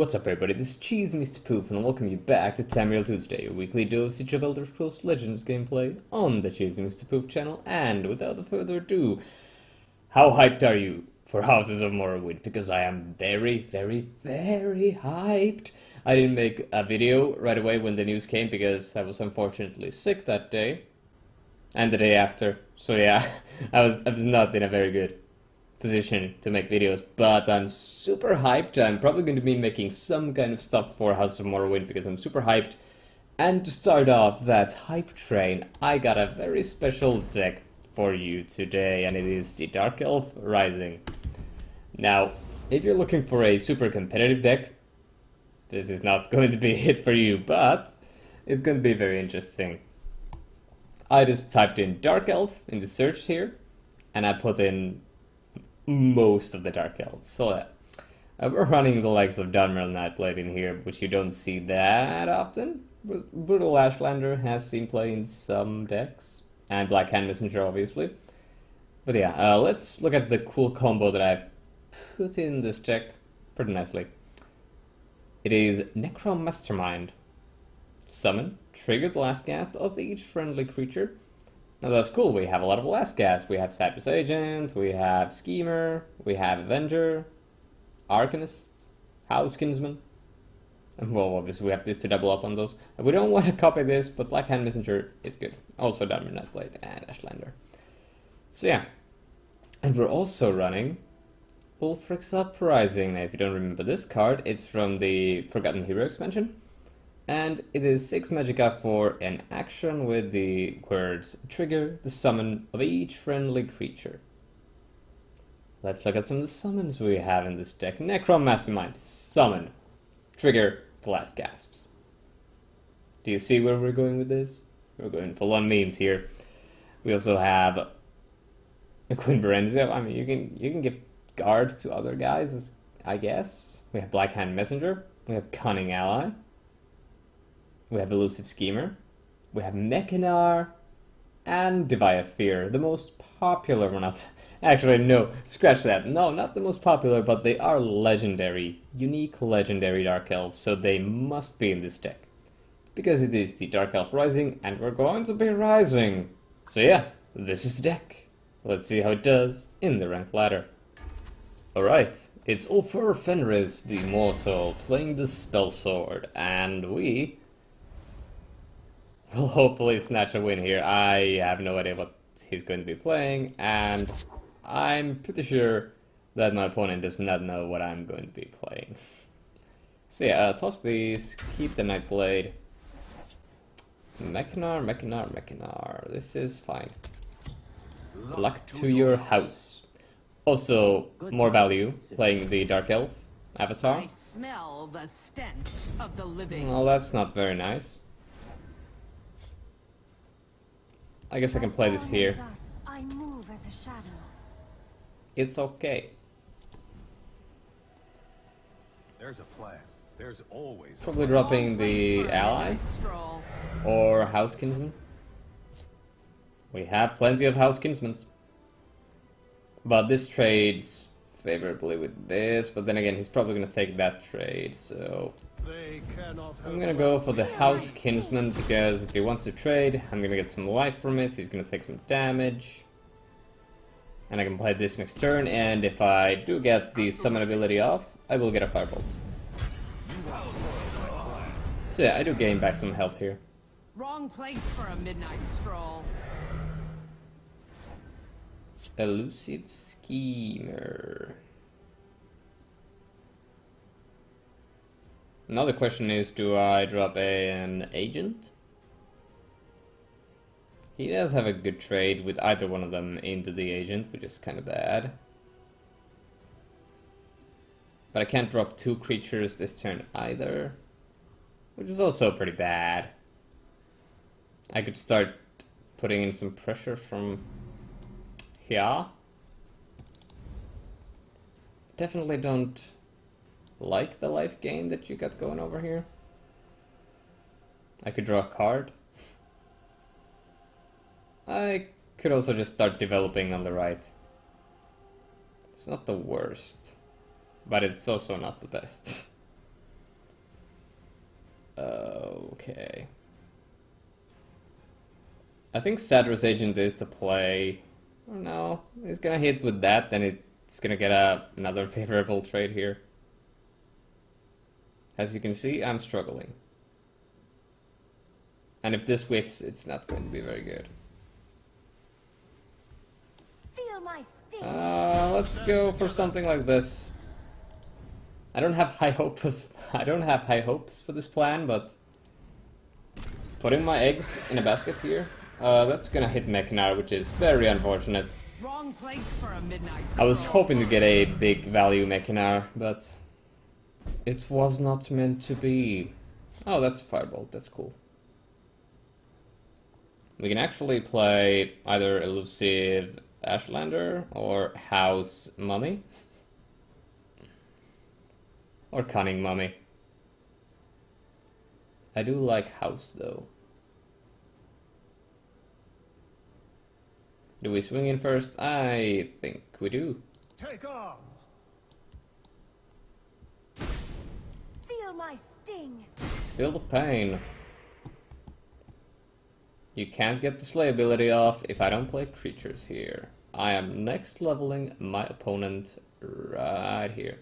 What's up everybody, this is Cheese Mr. Poof and welcome you back to Tamriel Tuesday, your weekly dosage of Elder Scrolls Legends gameplay on the Cheese Mr. Poof channel. And without further ado, how hyped are you for Houses of Morrowind? Because I am very hyped. I didn't make a video right away when the news came because I was unfortunately sick that day and the day after. So yeah, I was not in a very good position to make videos, but I'm super hyped. I'm probably going to be making some kind of stuff for House of Morrowind because I'm super hyped. And to start off that hype train, I got a very special deck for you today, and it is the Dark Elf Rising. Now, if you're looking for a super competitive deck, this is not going to be it for you, but it's going to be very interesting. I just typed in Dark Elf in the search here, and I put in most of the Dark Elves. So we're running the likes of Tamriel Nightblade in here, which you don't see that often. Brutal Ashlander has seen play in some decks, and Black Hand Messenger obviously. But yeah, let's look at the cool combo that I've put in this deck pretty nicely. It is Necrom Mastermind. Summon, trigger the last gasp of each friendly creature. Now that's cool, we have a lot of last gasps. We have Cypress Agent, we have Schemer, we have Avenger, Arcanist, House Kinsman. And well, obviously we have this to double up on those. We don't want to copy this, but Black Hand Messenger is good. Also Tamriel Nightblade and Ashlander. So yeah. And we're also running Ulfric's Uprising. Now if you don't remember this card, it's from the Forgotten Hero expansion. And it is 6 magicka for an action with the words trigger the summon of each friendly creature. Let's look at some of the summons we have in this deck. Necrom Mastermind, summon, trigger the last gasps. Do you see where we're going with this? We're going full on memes here. We also have the Queen Berenzia. I mean, you can give guard to other guys, I guess. We have Black Hand Messenger. We have Cunning Ally. We have Elusive Schemer, we have Mechanar, and Divide Fear, the most popular one. Actually, no, scratch that. No, not the most popular, but they are legendary, unique legendary Dark Elves, so they must be in this deck. Because it is the Dark Elf Rising, and we're going to be rising. So yeah, this is the deck. Let's see how it does in the rank ladder. Alright, it's Ulfur Fenris, the Immortal, playing the Spell Sword, and we will hopefully snatch a win here. I have no idea what he's going to be playing, and I'm pretty sure that my opponent does not know what I'm going to be playing. So yeah, toss these, keep the Nightblade. Mechanar. This is fine. Luck to your house. Also, more value playing the Dark Elf avatar. I smell the stench of the living. Well, that's not very nice. I guess I can play this here. I move as a shadow. It's okay. There's a plan. There's always Probably dropping the ally or House Kinsman. We have plenty of House Kinsmans. But this trades favorably with this, but then again he's probably gonna take that trade, so I'm gonna go for the House Kinsman because if he wants to trade, I'm gonna get some life from it, he's gonna take some damage. And I can play this next turn, and if I do get the summon ability off, I will get a Firebolt. So yeah, I do gain back some health here. Wrong place for a midnight stroll. Elusive Schemer. Another question is, do I drop an agent? He does have a good trade with either one of them into the agent, which is kind of bad. But I can't drop 2 creatures this turn either, which is also pretty bad. I could start putting in some pressure from here. Definitely don't like the life gain that you got going over here. I could draw a card. I could also just start developing on the right. It's not the worst, but it's also not the best. Okay. I think Sadra's agent is to play. Oh no, he's gonna hit with that, then it's gonna get another favorable trade here. As you can see, I'm struggling. And if this whiffs, it's not going to be very good. Feel my sting. Let's go for something like this. I don't have high hopes. I don't have high hopes for this plan, but putting my eggs in a basket here, that's gonna hit Mechnar, which is very unfortunate. Wrong place for a midnight I was stroll. hoping to get a big value Mechnar, but it was not meant to be. Oh, that's a firebolt. That's cool. We can actually play either Elusive Ashlander or House Mummy. Or Cunning Mummy. I do like House though. Do we swing in first? I think we do. Take arms. Feel my sting. Feel the pain. You can't get the Slay ability off if I don't play creatures here. I am next leveling my opponent right here.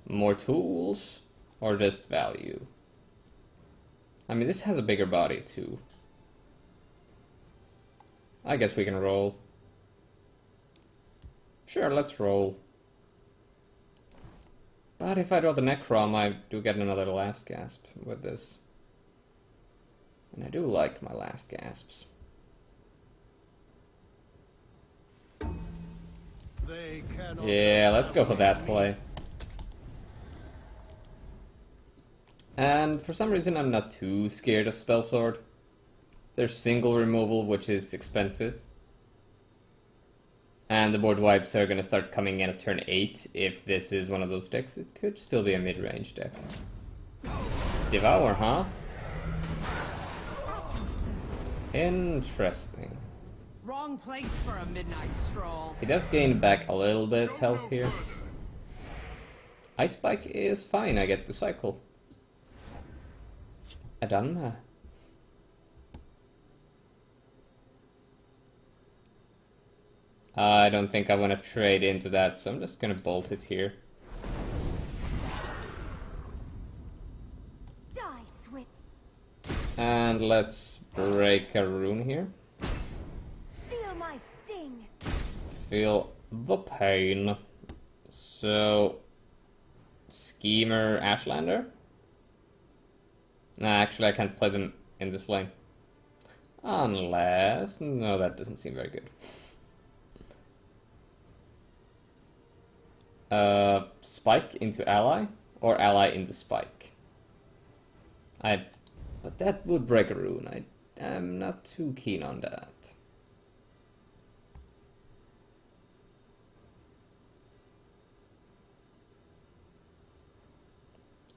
More tools or just value? I mean, this has a bigger body too. I guess we can roll. Sure, let's roll. But if I draw the Necrom, I do get another Last Gasp with this. And I do like my Last Gasps. They cannot. Yeah, let's go for that play. And for some reason I'm not too scared of Spell Sword. There's single removal, which is expensive. And the board wipes are gonna start coming in at turn 8 if this is one of those decks. It could still be a mid-range deck. Devour, huh? At your service. Interesting. Wrong place for a midnight stroll. He does gain back a little bit health here. Ice Spike is fine, I get to cycle. Adanma. I don't think I want to trade into that, so I'm just gonna bolt it here. Die, Swit. And let's break a rune here. Feel my sting. Feel the pain. So, Schemer Ashlander? Nah, actually I can't play them in this lane. Unless... no, that doesn't seem very good. Spike into ally? Or ally into spike? But that would break a rune. I'm not too keen on that.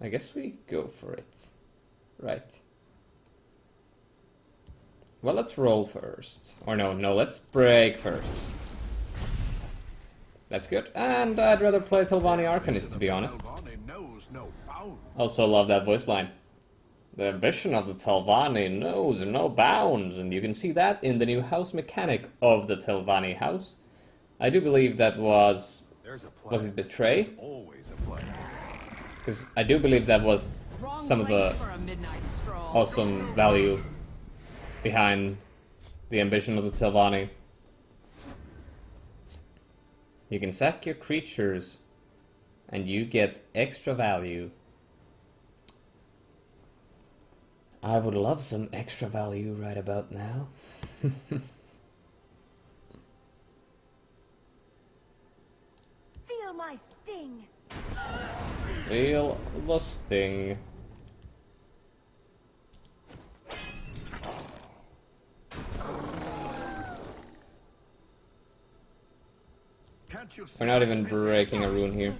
I guess we go for it. Right. Well, let's roll first. Or no, let's break first. That's good. And I'd rather play Telvanni Arcanist, to be honest. Telvanni knows no bounds. Also love that voice line. The ambition of the Telvanni knows no bounds, and you can see that in the new house mechanic of the Telvanni house. I do believe that was There's a plan. it Betray? There's always a plan. Because I do believe that was Wrong some of place the for a midnight stroll. awesome value behind the ambition of the Telvanni. You can sack your creatures and you get extra value. I would love some extra value right about now. Feel my sting. Feel the sting. Can't you see We're not the even missing breaking a rune here.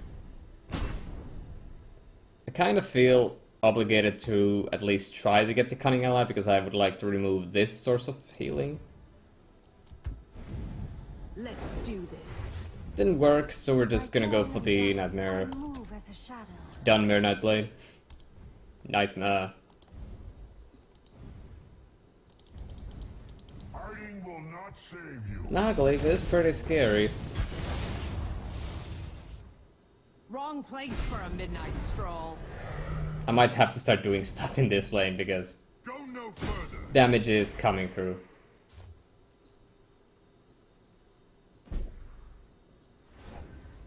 I kind of feel obligated to at least try to get the Cunning Ally because I would like to remove this source of healing. Let's do this. Didn't work, so we're just My gonna go dawn for and the dusk, Nightmare I move as a shadow. Dunmere Nightblade. Nightmare. Hiding will not save you. Nagleaf is pretty scary. Wrong place for a midnight stroll. I might have to start doing stuff in this lane because Go no further. damage is coming through.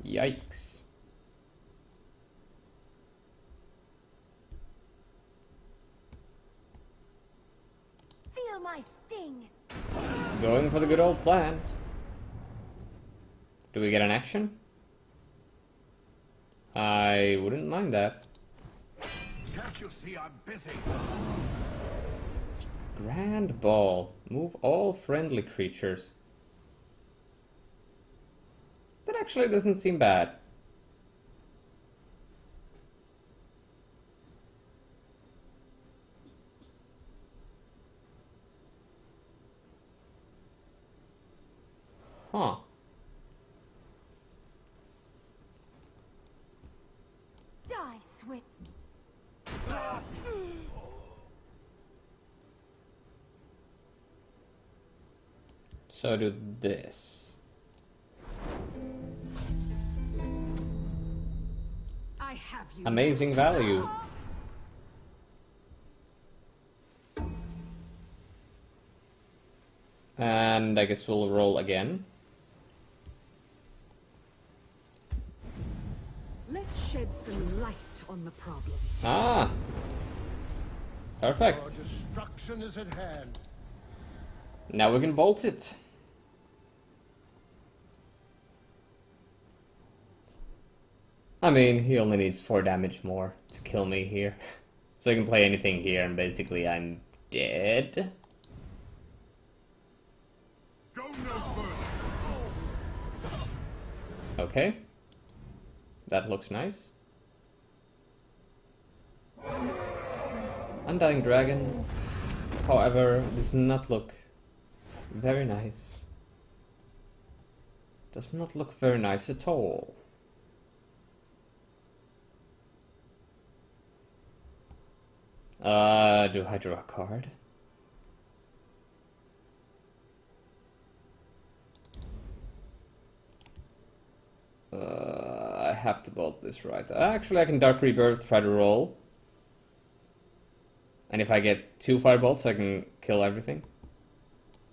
Yikes. Feel my sting. Going for the good old plan. Do we get an action? I wouldn't mind that. Can't you see I'm busy? Grand Ball. Move all friendly creatures. That actually doesn't seem bad. Huh. Die, Swit. So do this. I have you. Amazing value. And I guess we'll roll again. Let's shed some light on the problem. Ah! Our Perfect. destruction is at hand. Now we can bolt it. I mean, he only needs 4 damage more to kill me here. So I can play anything here and basically I'm dead. Go no further. Okay. That looks nice. Undying Dragon, however, does not look very nice. Does not look very nice at all. Do I draw a card? I have to bolt this, right? Actually, I can Dark Rebirth, try to roll. And if I get 2 firebolts, I can kill everything.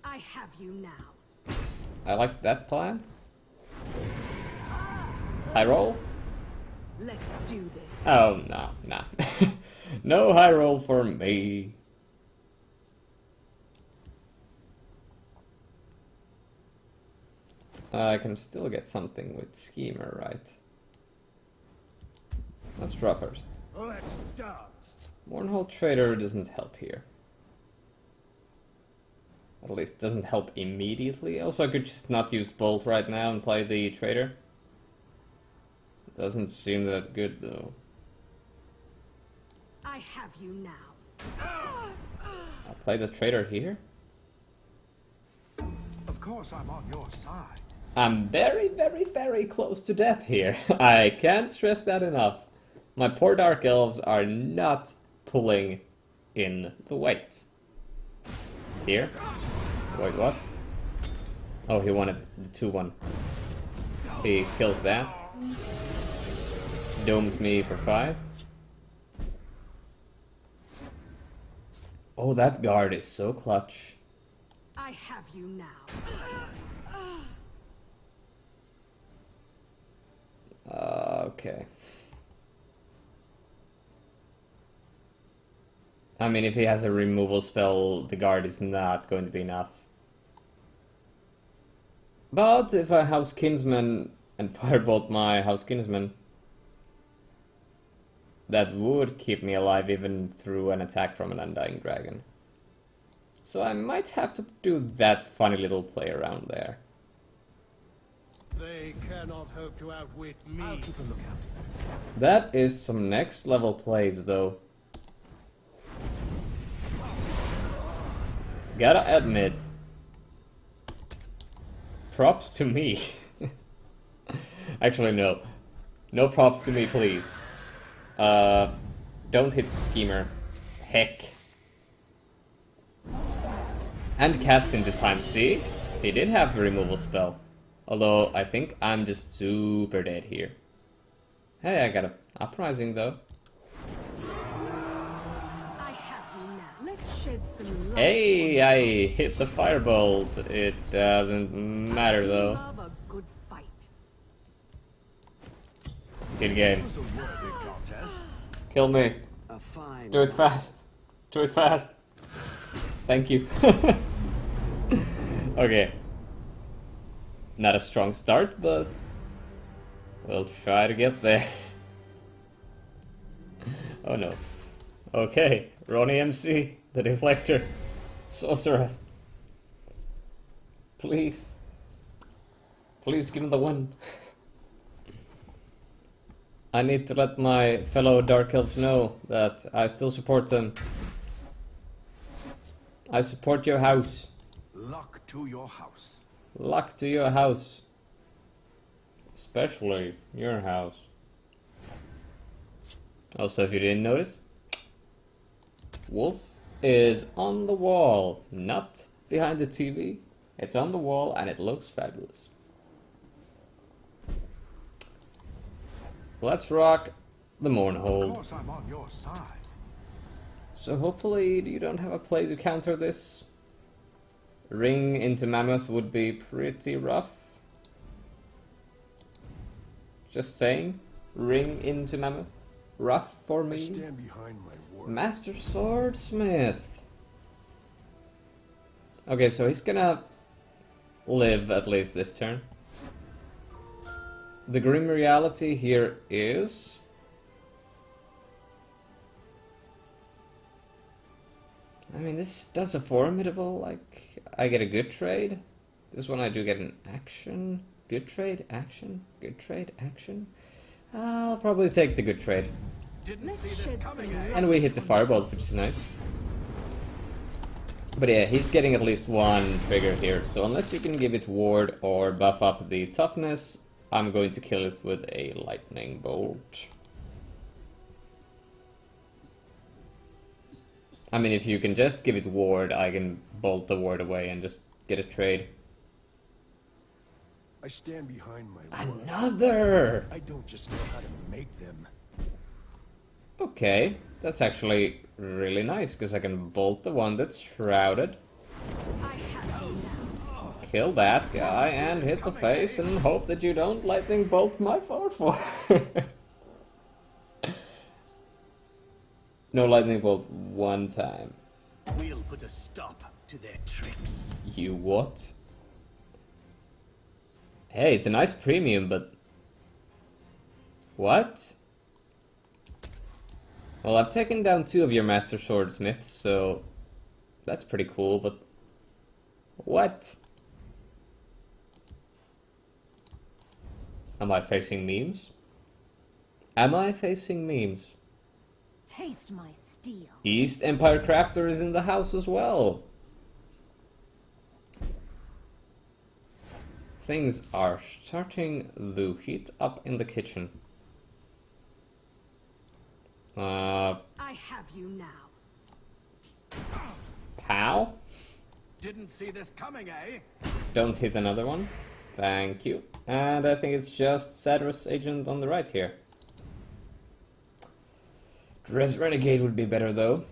I have you now. I like that plan. High roll? Let's do this. Oh, no, no. No high roll for me. I can still get something with Schemer, right? Let's draw first. Let's dance. Mournhold Trader doesn't help here. At least doesn't help immediately. Also, I could just not use Bolt right now and play the Trader. Doesn't seem that good, though. I have you now. I'll play the Trader here. Of course I'm on your side. I'm very, very, very close to death here. I can't stress that enough. My poor Dark Elves are not pulling in the weight. Here. Wait, what? Oh, he wanted the 2-1. He kills that. Domes me for 5. Oh, that guard is so clutch. I have you now. Okay. I mean, if he has a removal spell, the guard is not going to be enough. But if I House Kinsman and firebolt my House Kinsman, that would keep me alive even through an attack from an Undying Dragon. So I might have to do that funny little play around there. They cannot hope to outwit me. I'll keep a lookout. That is some next level plays, though. Gotta admit, props to me. Actually, no. No props to me, please. Don't hit Schemer. Heck. And cast into time. See? He did have the removal spell. Although, I think I'm just super dead here. Hey, I got a uprising though. I have you now. Let's shed some light. Hey, I hit the firebolt. It doesn't matter though. Love a good fight. Good game. was a worthy contest. Kill me. A fine. Do it fast. Do it fast. Thank you. Okay. Not a strong start, but we'll try to get there. Oh no. Okay, Ronnie MC, the deflector, sorceress. Please. Please give him the win. I need to let my fellow Dark Elves know that I still support them. I support your house. Luck to your house. Luck to your house. Especially your house. Also, if you didn't notice, Wolf is on the wall, not behind the TV. It's on the wall and it looks fabulous. Let's rock the Of Mournhold. course I'm on your side. So hopefully you don't have a play to counter this. Ring into Mammoth would be pretty rough. Just saying. Ring into Mammoth. Rough for I me. stand behind my word. Master Swordsmith. Okay, so he's gonna live at least this turn. The grim reality here is... I mean, this does a formidable, like, I get a good trade. This one I do get an action. Good trade, action, good trade, action. I'll probably take the good trade. Didn't Let's see this shed coming, some eh? light. And we hit the firebolt, which is nice. But yeah, he's getting at least one trigger here. So unless you can give it ward or buff up the toughness, I'm going to kill it with a lightning bolt. I mean, if you can just give it ward, I can bolt the ward away and just get a trade. I stand behind my word. Another! I don't just know how to make them. Okay, that's actually really nice, because I can bolt the one that's shrouded. I have you now. Kill that guy and hit the face and hope that you don't lightning bolt my 4/4. No lightning bolt one time. We'll put a stop to their tricks. You what? Hey, it's a nice premium, but... What? Well, I've taken down 2 of your Master Swordsmiths, so... That's pretty cool, but... What? Am I facing memes? Am I facing memes? Taste my steel. East Empire Crafter is in the house as well. Things are starting to heat up in the kitchen. I have you now. Pal? Didn't see this coming, eh? Don't hit another one. Thank you. And I think it's just Sadras Agent on the right here. Dress Renegade would be better though.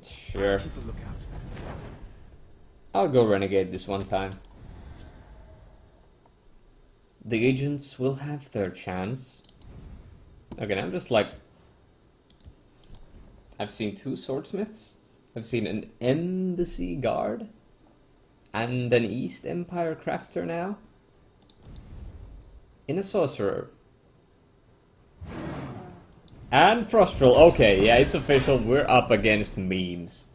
Sure. Keep a lookout. I'll go Renegade this one time. The agents will have their chance. Okay, I'm just like... I've seen 2 swordsmiths. I've seen an embassy guard. And an East Empire crafter now. In a sorcerer. And Frostral. Okay, yeah, it's official. We're up against memes.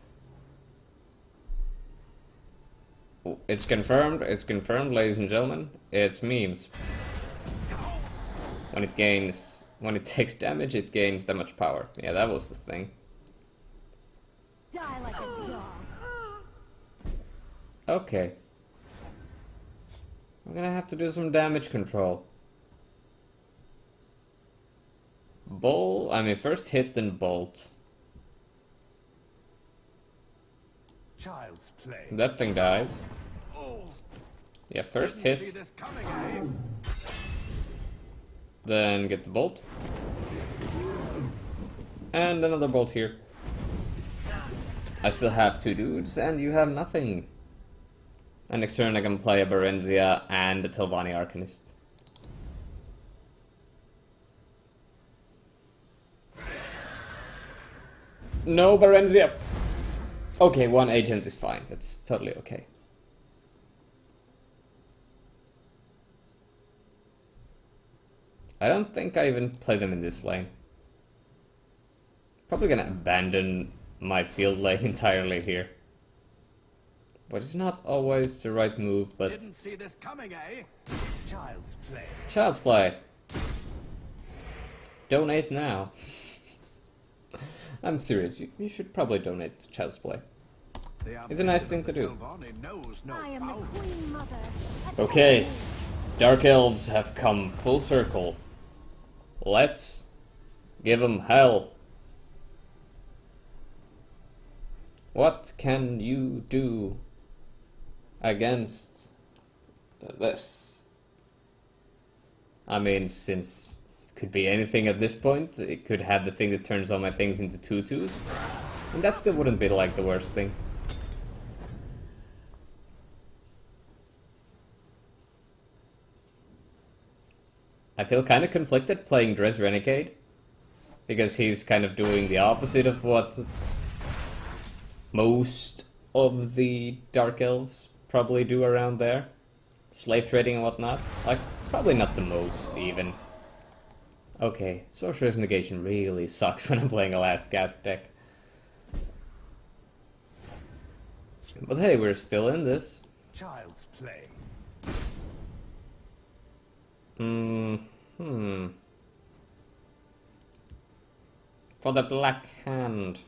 It's confirmed, ladies and gentlemen. It's memes. When it takes damage, it gains that much power. Yeah, that was the thing. Die like a dog. Okay. I'm gonna have to do some damage control. First hit, then bolt. Child's play. That thing dies. Yeah, first Didn't see hit, this coming, eh? then get the bolt. And another bolt here. I still have 2 dudes, and you have nothing. And next turn I can play a Berenzia and a Telvanni Arcanist. No Berenzia! Okay, 1 agent is fine. That's totally okay. I don't think I even play them in this lane. Probably gonna abandon my field lane entirely here. But it's not always the right move, but... Didn't see this coming, eh? Child's play. Child's play. Donate now. I'm serious, you should probably donate to Child's Play. It's a nice thing to do. I am the Queen Mother. Okay, Dark Elves have come full circle. Let's give them hell. What can you do against this? I mean, since it could be anything at this point, it could have the thing that turns all my things into 2/2s. And that still wouldn't be like the worst thing. I feel kind of conflicted playing Dress Renegade, because he's kind of doing the opposite of what most of the Dark Elves probably do around there. Slave trading and whatnot. Like, probably not the most, even. Okay, Sorcerer's Negation really sucks when I'm playing a Last Gasp deck. But hey, we're still in this. Child's play. For the Black Hand.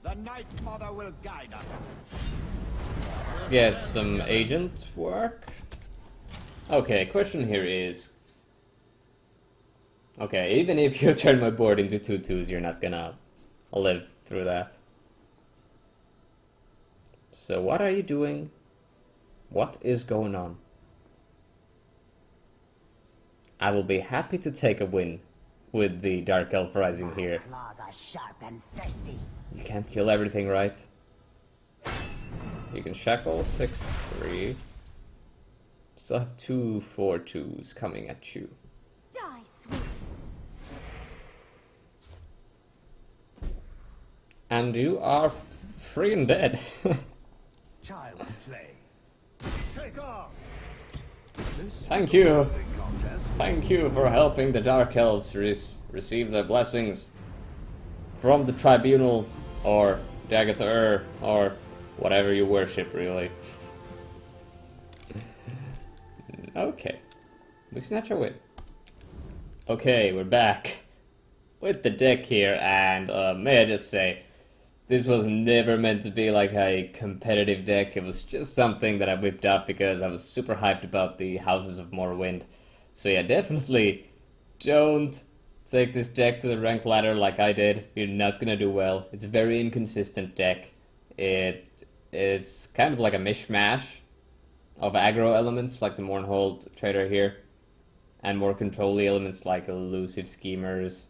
The Night Mother will guide us. Get some agent work. Okay, question here is... Okay, even if you turn my board into 2/2s, you're not gonna live through that. So what are you doing? What is going on? I will be happy to take a win with the Dark Elf Rising here. Claws are sharp and thirsty. You can't kill everything, right? You can shackle 6/3. Still have 2 4/2s coming at you. Die, sweet. And you are freaking dead. Child's play. Take off. Thank you. Thank you for helping the Dark Elves receive their blessings from the Tribunal, or Dagatha, or whatever you worship, really. Okay. We snatch a win. Okay, we're back with the deck here, and may I just say, this was never meant to be like a competitive deck. It was just something that I whipped up because I was super hyped about the Houses of Morrowind. So yeah, definitely don't take this deck to the rank ladder like I did. You're not gonna do well. It's a very inconsistent deck. It's kind of like a mishmash of aggro elements like the Mournhold Trader here, and more control-y elements like Elusive Schemers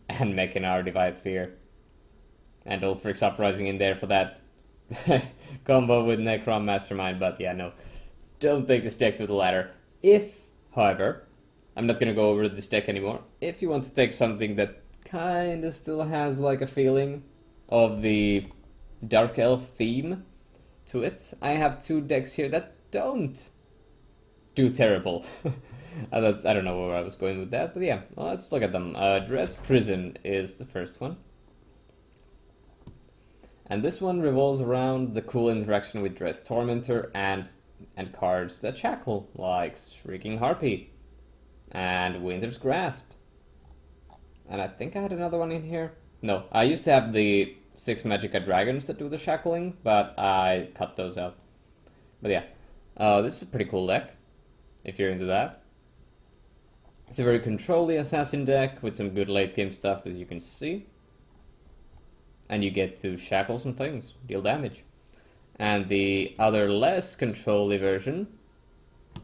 and Mechanar Divide Sphere. And Ulfric's Uprising in there for that combo with Necron Mastermind, but yeah, no. Don't take this deck to the ladder. If, however, I'm not gonna go over this deck anymore. If you want to take something that kinda still has like a feeling of the Dark Elf theme to it, I have 2 decks here that don't do terrible. I don't know where I was going with that, but yeah, well, let's look at them. Dress Prison is the first one. And this one revolves around the cool interaction with Dress Tormentor and cards that shackle, like Shrieking Harpy and Winter's Grasp. And I think I had another one in here. No, I used to have the 6 Magica Dragons that do the shackling, but I cut those out. But yeah, this is a pretty cool deck, if you're into that. It's a very controlly assassin deck with some good late game stuff, as you can see. And you get to shackle some things, deal damage. And the other less controlly version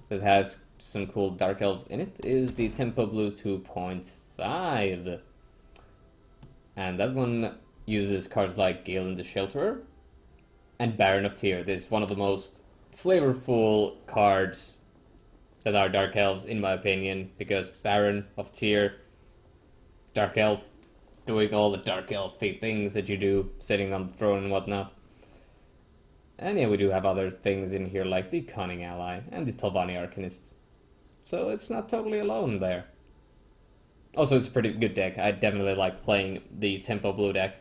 that has some cool Dark Elves in it is the Tempo Blue 2.5. And that one uses cards like Galen the Shelterer and Baron of Tyr. This is one of the most flavorful cards that are Dark Elves, in my opinion, because Baron of Tyr, Dark Elf, doing all the Dark Elf-y things that you do, sitting on the throne and whatnot. And yeah, we do have other things in here like the Cunning Ally and the Telvanni Arcanist. So it's not totally alone there. Also, it's a pretty good deck. I definitely like playing the Tempo Blue deck.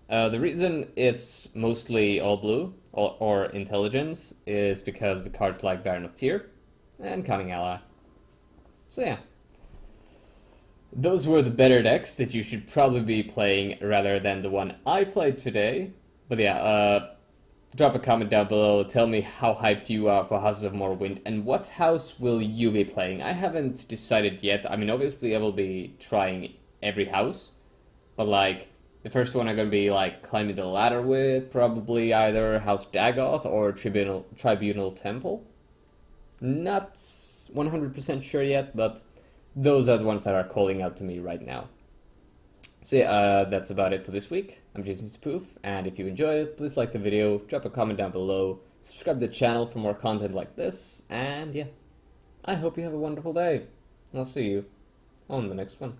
The reason it's mostly all blue, or intelligence, is because the cards like Baron of Tyr and Cunning Ally. So yeah. Those were the better decks that you should probably be playing rather than the one I played today. But yeah, drop a comment down below, tell me how hyped you are for Houses of Morrowind, and what house will you be playing? I haven't decided yet. I mean, obviously I will be trying every house, but like, the first one I'm gonna be like climbing the ladder with, probably either House Dagoth or Tribunal Temple. Not 100% sure yet, but those are the ones that are calling out to me right now. So yeah, that's about it for this week. I'm Jason Spoof, and if you enjoyed it, please like the video, drop a comment down below, subscribe to the channel for more content like this, and yeah, I hope you have a wonderful day. I'll see you on the next one.